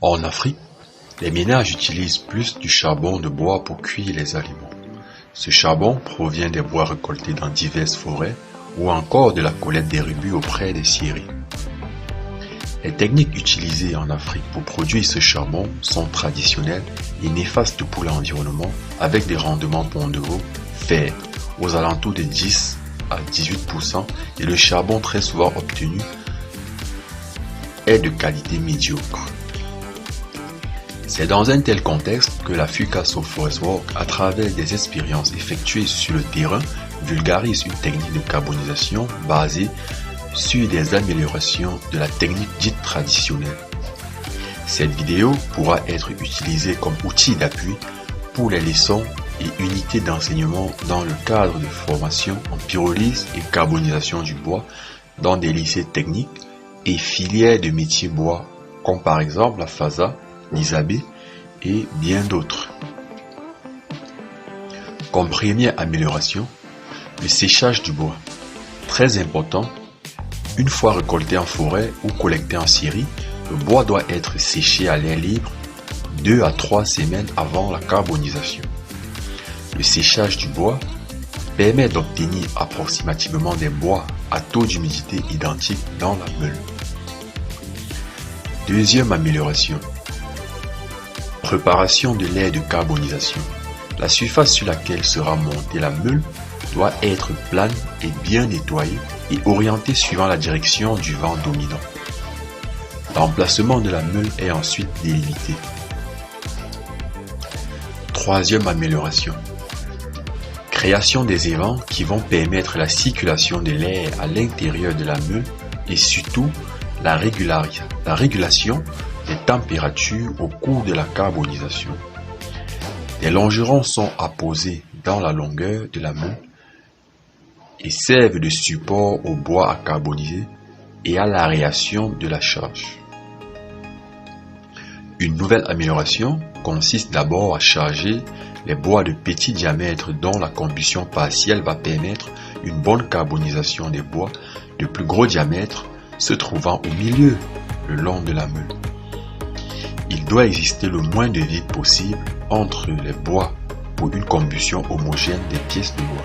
En Afrique, les ménages utilisent plus du charbon de bois pour cuire les aliments. Ce charbon provient des bois récoltés dans diverses forêts ou encore de la collecte des rubus auprès des scieries. Les techniques utilisées en Afrique pour produire ce charbon sont traditionnelles et néfastes pour l'environnement avec des rendements pondéraux faibles, aux alentours de 10 à 18% et le charbon très souvent obtenu est de qualité médiocre. C'est dans un tel contexte que la Fukaso Forest Work, à travers des expériences effectuées sur le terrain, vulgarise une technique de carbonisation basée sur des améliorations de la technique dite traditionnelle. Cette vidéo pourra être utilisée comme outil d'appui pour les leçons et unités d'enseignement dans le cadre de formation en pyrolyse et carbonisation du bois dans des lycées techniques et filières de métiers bois, comme par exemple la FASA, l'ISAB et bien d'autres. Comme première amélioration, le séchage du bois. Très important, une fois récolté en forêt ou collecté en scierie, le bois doit être séché à l'air libre 2 à 3 semaines avant la carbonisation. Le séchage du bois permet d'obtenir approximativement des bois à taux d'humidité identique dans la meule. Deuxième amélioration. Préparation de l'air de carbonisation. La surface sur laquelle sera montée la meule doit être plane et bien nettoyée et orientée suivant la direction du vent dominant. L'emplacement de la meule est ensuite délimité. Troisième amélioration. Création des évents qui vont permettre la circulation de l'air à l'intérieur de la meule et surtout la régulation des températures au cours de la carbonisation. Des longerons sont apposés dans la longueur de la meule et servent de support au bois à carboniser et à l'aération de la charge. Une nouvelle amélioration consiste d'abord à charger les bois de petit diamètre dont la combustion partielle va permettre une bonne carbonisation des bois de plus gros diamètre se trouvant au milieu, le long de la meule. Il doit exister le moins de vide possible entre les bois pour une combustion homogène des pièces de bois.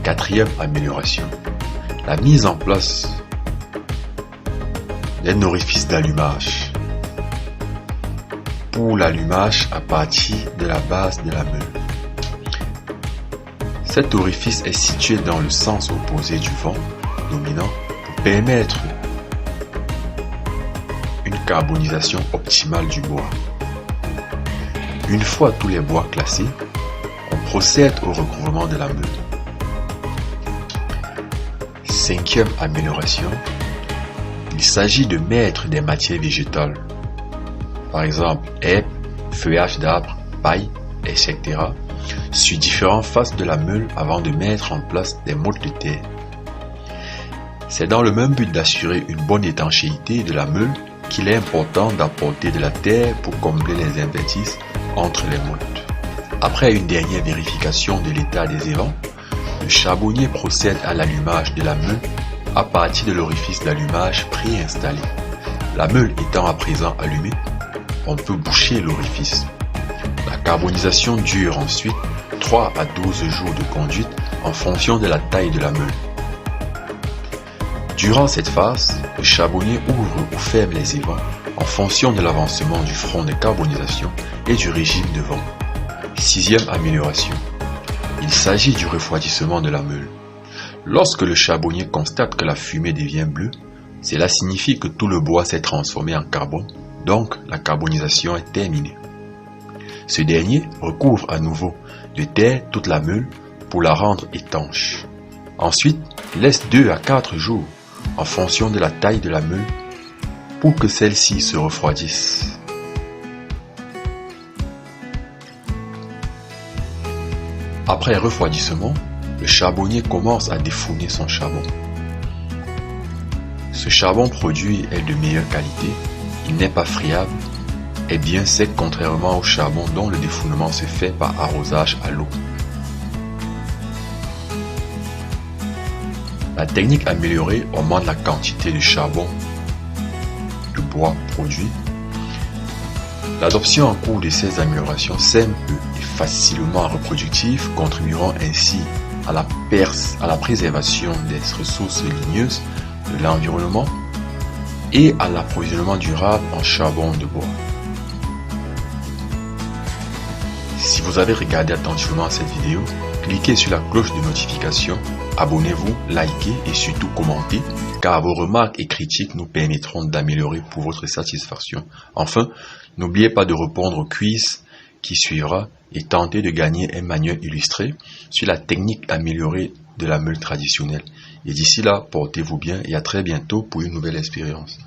Quatrième amélioration, la mise en place d'un orifice d'allumage pour l'allumage à partir de la base de la meule. Cet orifice est situé dans le sens opposé du vent dominant pour permettre une carbonisation optimale du bois. Une fois tous les bois classés, on procède au recouvrement de la meule. Cinquième amélioration, il s'agit de mettre des matières végétales, par exemple herbes, feuillages d'arbres, paille, etc., sur différentes faces de la meule avant de mettre en place des mottes de terre. C'est dans le même but d'assurer une bonne étanchéité de la meule qu'il est important d'apporter de la terre pour combler les interstices entre les mottes. Après une dernière vérification de l'état des évents, le charbonnier procède à l'allumage de la meule à partir de l'orifice d'allumage préinstallé. La meule étant à présent allumée, on peut boucher l'orifice. La carbonisation dure ensuite 3 à 12 jours de conduite en fonction de la taille de la meule. Durant cette phase, le charbonnier ouvre ou ferme les évents en fonction de l'avancement du front de carbonisation et du régime de vent. Sixième amélioration. Il s'agit du refroidissement de la meule. Lorsque le charbonnier constate que la fumée devient bleue, cela signifie que tout le bois s'est transformé en carbone, donc la carbonisation est terminée. Ce dernier recouvre à nouveau de terre toute la meule pour la rendre étanche. Ensuite, il laisse 2 à 4 jours en fonction de la taille de la meule pour que celle-ci se refroidisse. Après refroidissement, le charbonnier commence à défourner son charbon. Ce charbon produit est de meilleure qualité, il n'est pas friable, est bien sec contrairement au charbon dont le défournement se fait par arrosage à l'eau. La technique améliorée augmente la quantité de charbon bois produit. L'adoption en cours de ces améliorations simples et facilement reproductives contribueront ainsi à la préservation des ressources ligneuses de l'environnement et à l'approvisionnement durable en charbon de bois. Si vous avez regardé attentivement cette vidéo, cliquez sur la cloche de notification, abonnez-vous, likez et surtout commentez, car vos remarques et critiques nous permettront d'améliorer pour votre satisfaction. Enfin, n'oubliez pas de répondre au quiz qui suivra et tentez de gagner un manuel illustré sur la technique améliorée de la meule traditionnelle. Et d'ici là, portez-vous bien et à très bientôt pour une nouvelle expérience.